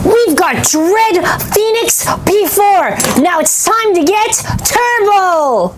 we've got Dread Phoenix P4. Now it's time to get turbo.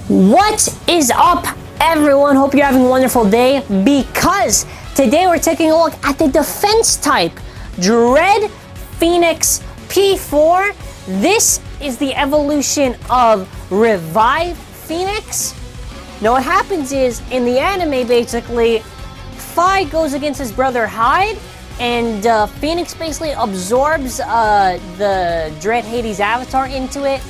What is up, everyone? Hope you're having a wonderful day, because today we're taking a look at the defense type Dread Phoenix P4. This is the evolution of Revive Phoenix. Now what happens is, in the anime, basically, Phi goes against his brother Hyde, and Phoenix basically absorbs the Dread Hades avatar into it,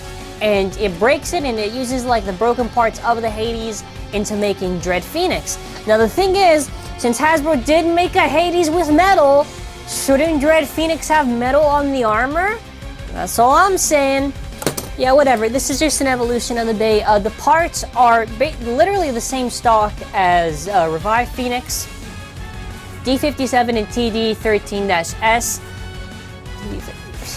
and it breaks it, and it uses like the broken parts of the Hades into making Dread Phoenix. Now the thing is, since Hasbro did make a Hades with metal, shouldn't Dread Phoenix have metal on the armor? That's all I'm saying. Yeah, whatever. This is just an evolution of the day. The parts are literally the same stock as Revive Phoenix, D57 and TD13-S.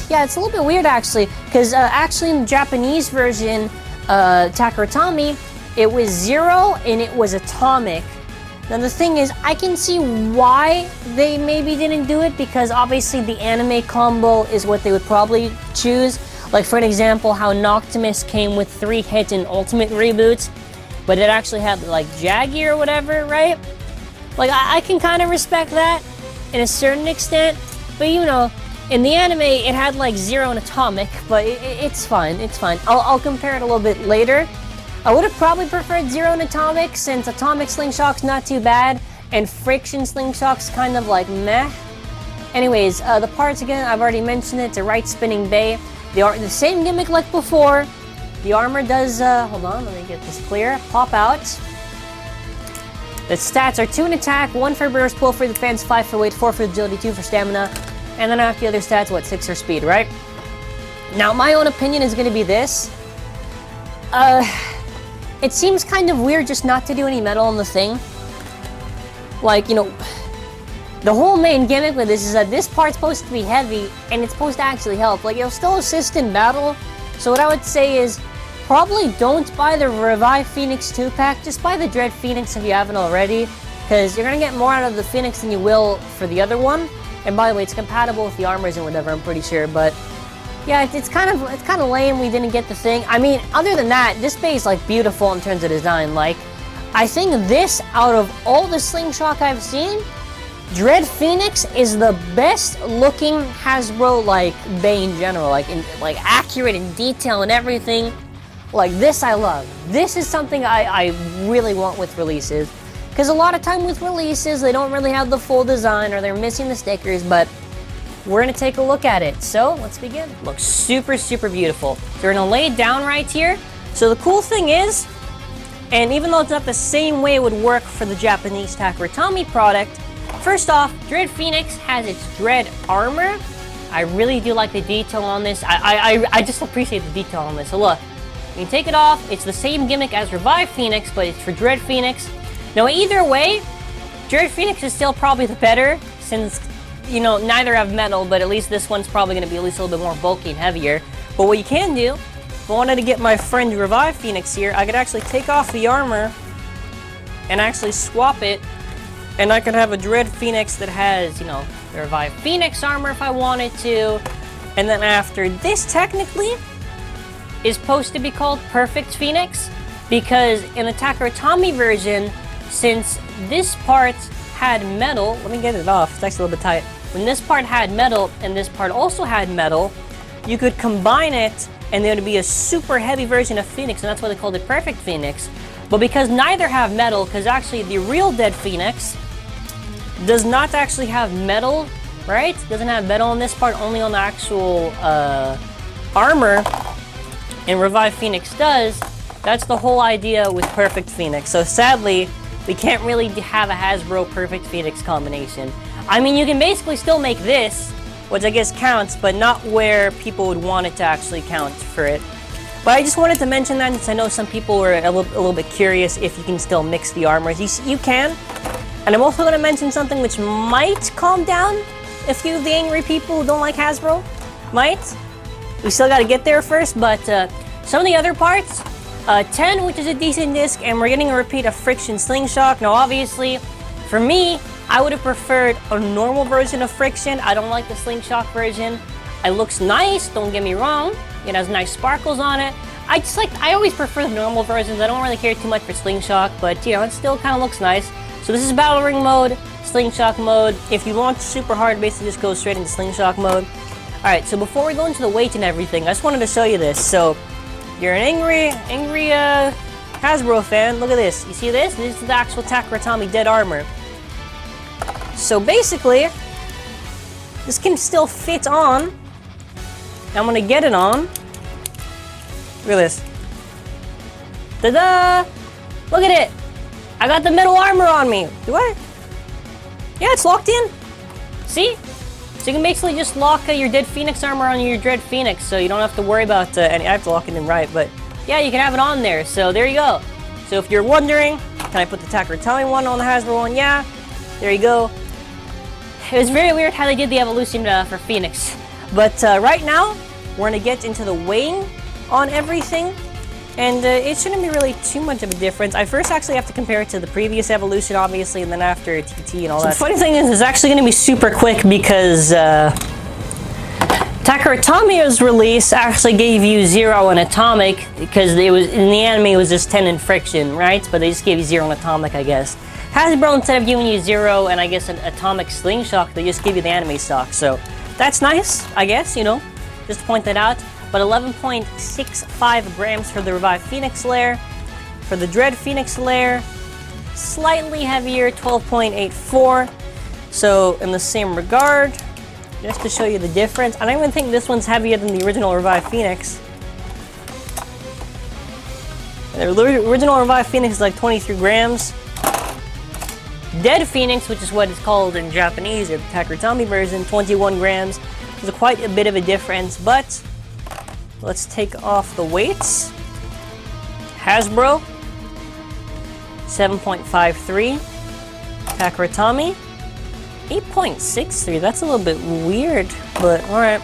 Yeah, it's a little bit weird actually, because actually in the Japanese version, TAKARA TOMY, it was 0 and it was atomic. Now the thing is, I can see why they maybe didn't do it, because obviously the anime combo is what they would probably choose. Like for an example, how Noctimus came with 3 hits in Ultimate reboots, but it actually had like Jaggy or whatever, right? Like I can kind of respect that in a certain extent, but you know, in the anime, it had like 0 and atomic, but it's fine, it's fine. I'll compare it a little bit later. I would have probably preferred 0 and atomic, since atomic Slingshock's not too bad, and friction Slingshock's kind of like meh. Anyways, the parts again, I've already mentioned it. It's a right spinning bay. They are the same gimmick like before. The armor does, hold on, let me get this clear, pop out. The stats are 2 in attack, 1 for burst, 12 for defense, 5 for weight, 4 for agility, 2 for stamina. And then after the other stats, what, 6 for speed, right? Now, my own opinion is going to be this. It seems kind of weird just not to do any metal on the thing. Like, you know, the whole main gimmick with this is that this part's supposed to be heavy, and it's supposed to actually help. Like, it'll still assist in battle. So what I would say is, probably don't buy the Revive Phoenix 2-pack. Just buy the Dread Phoenix if you haven't already, because you're going to get more out of the Phoenix than you will for the other one. And by the way, it's compatible with the armors and whatever, I'm pretty sure, but yeah, it's kind of lame we didn't get the thing. I mean, other than that, this bay is like beautiful in terms of design. Like, I think this, out of all the Slingshock I've seen, Dread Phoenix is the best looking Hasbro like bay in general, like accurate in detail and everything. Like this I love. This is something I really want with releases. Because a lot of time with releases, they don't really have the full design, or they're missing the stickers, but we're going to take a look at it. So, let's begin. Looks super, super beautiful. So we're going to lay it down right here. So the cool thing is, and even though it's not the same way it would work for the Japanese TAKARA TOMY product, first off, Dread Phoenix has its Dread armor. I really do like the detail on this. I just appreciate the detail on this. So look, you can take it off. It's the same gimmick as Revive Phoenix, but it's for Dread Phoenix. Now, either way, Dread Phoenix is still probably the better, since, you know, neither have metal, but at least this one's probably going to be at least a little bit more bulky and heavier. But what you can do, if I wanted to get my friend Revive Phoenix here, I could actually take off the armor and actually swap it, and I could have a Dread Phoenix that has, you know, the Revive Phoenix armor if I wanted to, and then after this, technically, is supposed to be called Perfect Phoenix, because in the TAKARA TOMY version, since this part had metal, let me get it off, it's actually a little bit tight. When this part had metal and this part also had metal, you could combine it and there would be a super heavy version of Phoenix, and that's why they called it Perfect Phoenix. But because neither have metal, because actually the real Dead Phoenix does not actually have metal, right? Doesn't have metal on this part, only on the actual armor, and Revive Phoenix does. That's the whole idea with Perfect Phoenix. So sadly, we can't really have a Hasbro Perfect Phoenix combination. I mean, you can basically still make this, which I guess counts, but not where people would want it to actually count for it. But I just wanted to mention that since I know some people were a little bit curious if you can still mix the armors. You can. And I'm also going to mention something which might calm down a few of the angry people who don't like Hasbro. Might. We still got to get there first, but some of the other parts, 10, which is a decent disc, and we're getting a repeat of Friction Slingshot. Now, obviously, for me, I would have preferred a normal version of Friction. I don't like the Slingshot version. It looks nice, don't get me wrong. It has nice sparkles on it. I always prefer the normal versions. I don't really care too much for Slingshot, but you know, it still kind of looks nice. So this is Battle Ring mode, Slingshot mode. If you launch super hard, basically just go straight into Slingshot mode. Alright, so before we go into the weight and everything, I just wanted to show you this. So, you're an angry Hasbro fan. Look at this. You see this? This is the actual TAKARA TOMY Dead Armor. So basically, this can still fit on. I'm gonna get it on. Look at this. Ta-da! Look at it! I got the metal armor on me. Do I? Yeah, it's locked in. See? So you can basically just lock your Dead Phoenix armor on your Dread Phoenix, so you don't have to worry about and I have to lock it in right, but yeah, you can have it on there. So there you go. So if you're wondering, can I put the TAKARA TOMY one on the Hasbro one? Yeah. There you go. It was very weird how they did the evolution for Phoenix. But right now, we're going to get into the weighing on everything. And it shouldn't be really too much of a difference. I first actually have to compare it to the previous evolution, obviously, and then after TT and all that. The funny thing is, it's actually going to be super quick because TAKARA TOMY's release actually gave you 0 in Atomic, because it was in the anime it was just 10 in Friction, right? But they just gave you 0 in Atomic, I guess. Hasbro, instead of giving you 0 and I guess an Atomic Slingshot, they just give you the anime stock. So that's nice, I guess, you know, just to point that out. But 11.65 grams for the Revived Phoenix layer. For the Dread Phoenix layer, slightly heavier, 12.84. So in the same regard, just to show you the difference, I don't even think this one's heavier than the original Revived Phoenix. The original Revived Phoenix is like 23 grams. Dead Phoenix, which is what it's called in Japanese, or the TAKARA TOMY version, 21 grams. There's quite a bit of a difference, but let's take off the weights. Hasbro, 7.53. TAKARA TOMY, 8.63. That's a little bit weird, but alright.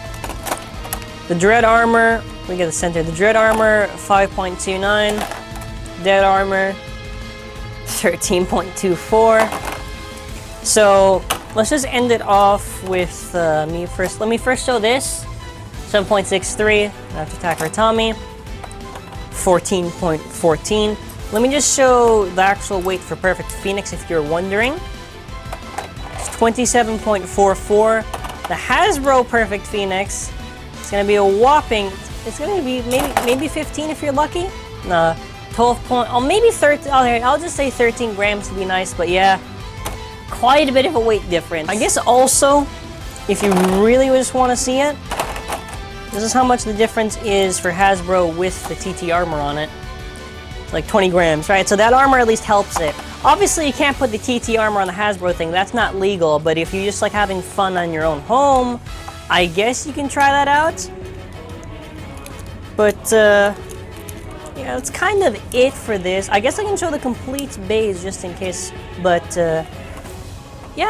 The Dread Armor, we get the center. The Dread Armor, 5.29. Dead Armor, 13.24. So let's just end it off with me first. Let me first show this. 7.63 after TAKARA TOMY. 14.14. Let me just show the actual weight for Perfect Phoenix if you're wondering. It's 27.44. The Hasbro Perfect Phoenix is going to be a whopping, it's going to be maybe 15 if you're lucky. Nah. 12 point, oh maybe 13, I'll just say 13 grams to be nice, but yeah, quite a bit of a weight difference. I guess also, if you really just want to see it, this is how much the difference is for Hasbro with the TT armor on it. It's like 20 grams, right? So that armor at least helps it. Obviously, you can't put the TT armor on the Hasbro thing, that's not legal, but if you're just like having fun on your own home, I guess you can try that out. But, yeah, that's kind of it for this. I guess I can show the complete base just in case, but yeah,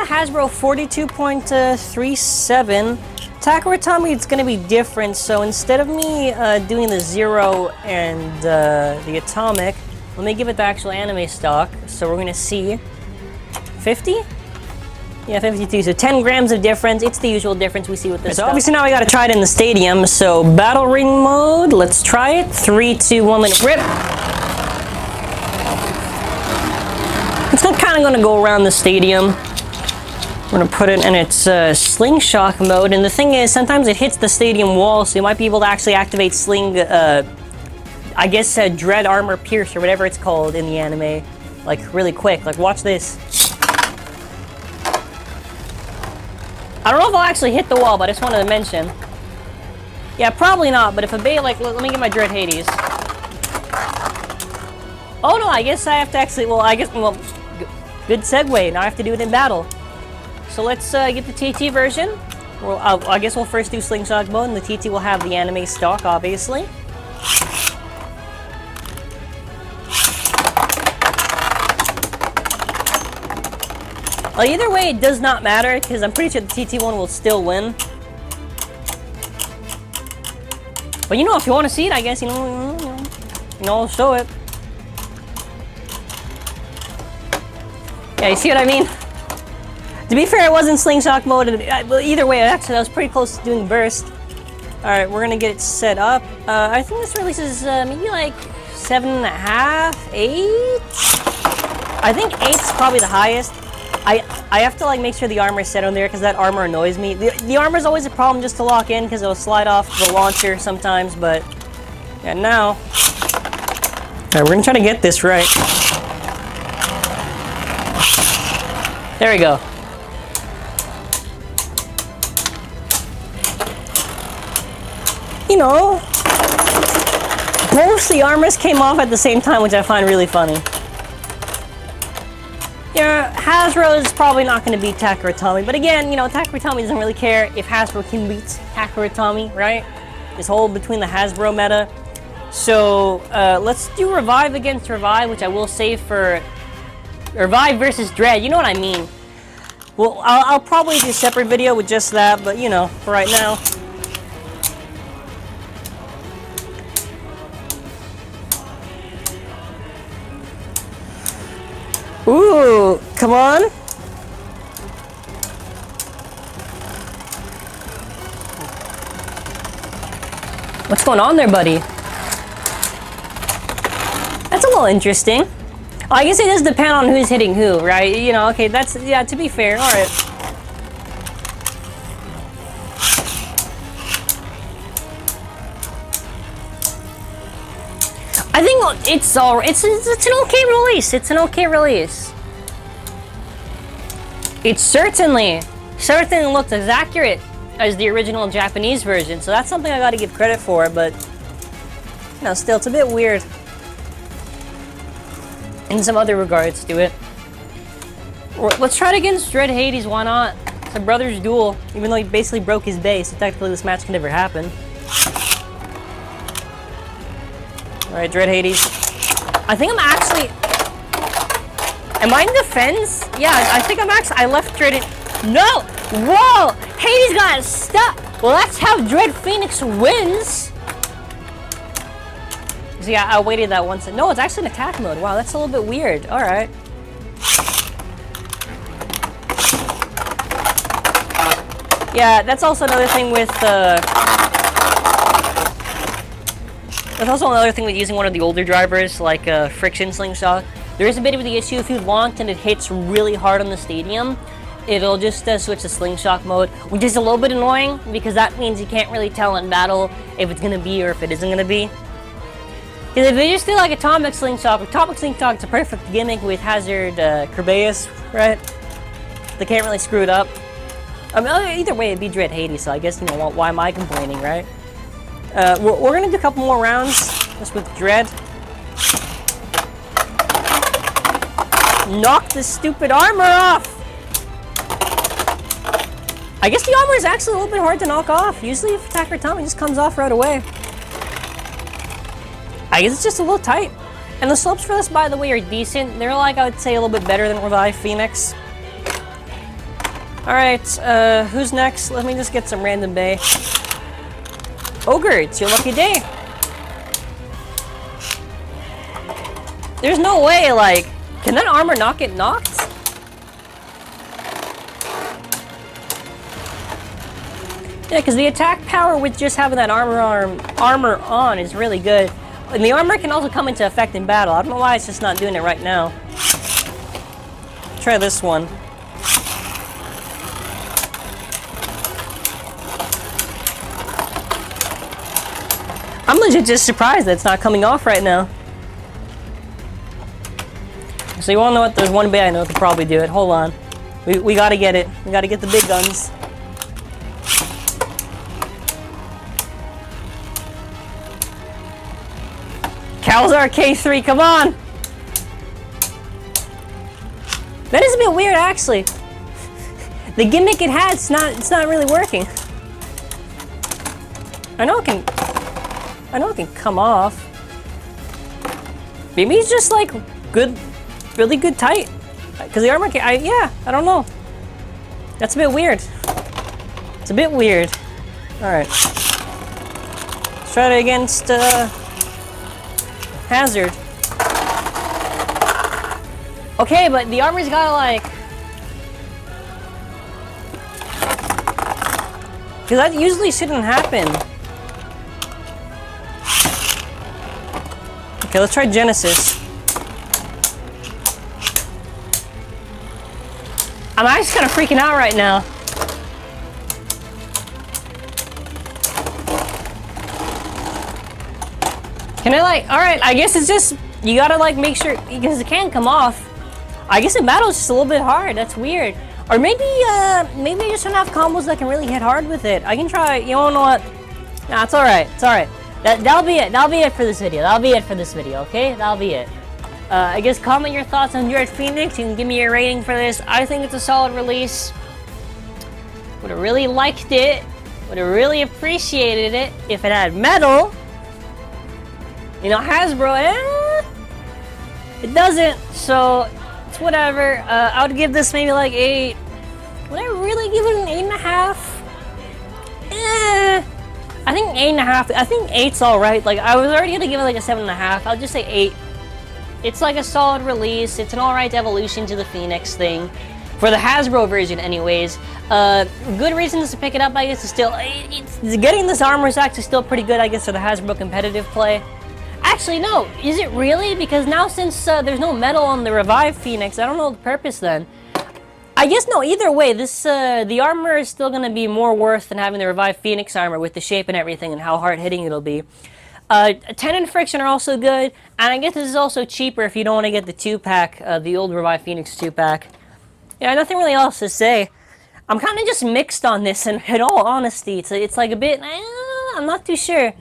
Hasbro 42.37. TAKARA TOMY, it's going to be different, so instead of me doing the 0 and the Atomic, let me give it the actual anime stock. So we're going to see 50? Yeah, 52, so 10 grams of difference. It's the usual difference we see with this stuff. Obviously now we gotta try it in the stadium, so Battle Ring mode, let's try it. 3, 2, 1, let it rip. It's kinda gonna go around the stadium. We're gonna put it in its slingshot mode, and the thing is, sometimes it hits the stadium wall, so you might be able to actually activate I guess Dread Armor Pierce, or whatever it's called in the anime, like really quick. Like, watch this. I don't know if I'll actually hit the wall, but I just wanted to mention. Yeah, probably not, but if a Bay, like, let me get my Dread Hades. Oh no, I guess I have to actually, well, good segue, now I have to do it in battle. So let's get the TT version. Well, I guess we'll first do slingshot mode, and the TT will have the anime stock, obviously. Well, either way, it does not matter, because I'm pretty sure the TT one will still win. But you know, if you want to see it, I guess, you know, I'll show it. Yeah, you see what I mean? To be fair, it wasn't slingshot mode. Either way, actually, I was pretty close to doing burst. Alright, we're gonna get it set up. I think this releases maybe like 7.5, 8? I think 8 is probably the highest. I have to like make sure the armor is set on there because that armor annoys me. The armor is always a problem just to lock in because it'll slide off the launcher sometimes, but yeah, now. Alright, we're gonna try to get this right. There we go. You know, both the armors came off at the same time, which I find really funny. Yeah, Hasbro is probably not going to beat TAKARA TOMY, but again, you know, TAKARA TOMY doesn't really care if Hasbro can beat TAKARA TOMY, right? This whole between the Hasbro meta. So, let's do Revive against Revive, which I will save for Revive versus Dread, you know what I mean. Well, I'll probably do a separate video with just that, but you know, for right now. Ooh, come on. What's going on there, buddy? That's a little interesting. Oh, I guess it does depend on who's hitting who, right? You know, okay, that's, yeah, to be fair, alright. I think it's an okay release. It's an okay release. It certainly looks as accurate as the original Japanese version, so that's something I gotta give credit for, but you know, still, it's a bit weird in some other regards to it. Let's try it against Dread Hades, why not? It's a brother's duel, even though he basically broke his base, so technically this match can never happen. Alright, Dread Hades. I think I'm actually... Am I in defense? Yeah, I think I'm actually... I left Dread... No! Whoa! Hades got stuck! Well, that's how Dread Phoenix wins! So yeah, I waited that once. No, it's actually an attack mode. Wow, that's a little bit weird. Alright. Yeah, that's also another thing with... That's also another thing with using one of the older drivers, like Friction Slingshot. There is a bit of the issue if you launch and it hits really hard on the stadium, it'll just switch to Slingshot mode, which is a little bit annoying because that means you can't really tell in battle if it's going to be or if it isn't going to be. Because if they just do like Atomic Slingshot, Atomic Slingshot is a perfect gimmick with Hazard Kerbeus, right? They can't really screw it up. I mean, either way, it'd be Dread Hades, so I guess, you know, why am I complaining, right? We're gonna do a couple more rounds, just with Dread. Knock the stupid armor off! I guess the armor is actually a little bit hard to knock off. Usually if TAKARA TOMY just comes off right away. I guess it's just a little tight. And the slopes for this, by the way, are decent. They're like, I would say, a little bit better than Revive Phoenix. Alright, who's next? Let me just get some random bay. Ogre, it's your lucky day. There's no way, like, can that armor not get knocked? Yeah, because the attack power with just having that armor on is really good. And the armor can also come into effect in battle. I don't know why it's just not doing it right now. Try this one. I'm legit just surprised that it's not coming off right now. So you all know what? There's one bay I know could probably do it. Hold on. We gotta get it. We gotta get the big guns. Calzar K3, come on! That is a bit weird, actually. The gimmick it had, it's not really working. I know it can come off. Maybe it's just like good, really good tight. Because the armor yeah, I don't know. That's a bit weird. It's a bit weird. Alright. Let's try it against Hazard. Okay, but the armor's gotta like... Because that usually shouldn't happen. Okay, let's try Genesis. I'm actually kind of freaking out right now. Can I like, alright, I guess it's just, you gotta like make sure, because it can't come off. I guess the battle's just a little bit hard, that's weird. Or maybe I just don't have combos that can really hit hard with it. I can try, you know what? Nah, it's alright, it's alright. That'll be it for this video. That'll be it for this video, okay? That'll be it. I guess comment your thoughts on Dread Phoenix. You can give me your rating for this. I think it's a solid release. Would have really liked it. Would have really appreciated it if it had metal. You know, Hasbro, it doesn't, so it's whatever. I would give this maybe like 8. Would I really give it an 8.5? I think 8.5. I think 8's alright. Like, I was already gonna give it like a 7.5. I'll just say 8. It's like a solid release. It's an alright evolution to the Phoenix thing. For the Hasbro version, anyways. Good reasons to pick it up, I guess, is still... getting this armor is actually still pretty good, I guess, for the Hasbro competitive play. Actually, no. Is it really? Because now since there's no metal on the Revive Phoenix, I don't know the purpose then. I guess no, either way, this the armor is still going to be more worth than having the Revive Phoenix armor with the shape and everything and how hard-hitting it'll be. 10 and Friction are also good, and I guess this is also cheaper if you don't want to get the 2-pack, the old Revive Phoenix 2-pack. Yeah, nothing really else to say. I'm kind of just mixed on this, and in all honesty, it's like a bit, I'm not too sure.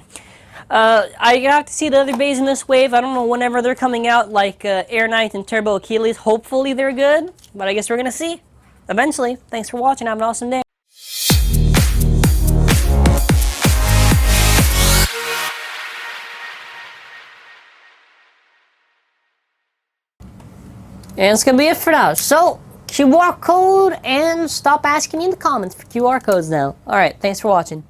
I have to see the other bays in this wave. I don't know whenever they're coming out, like Air Knight and Turbo Achilles. Hopefully they're good, but I guess we're going to see. Eventually. Thanks for watching. Have an awesome day. And it's going to be it for now. So, QR code, and stop asking me in the comments for QR codes now. Alright, thanks for watching.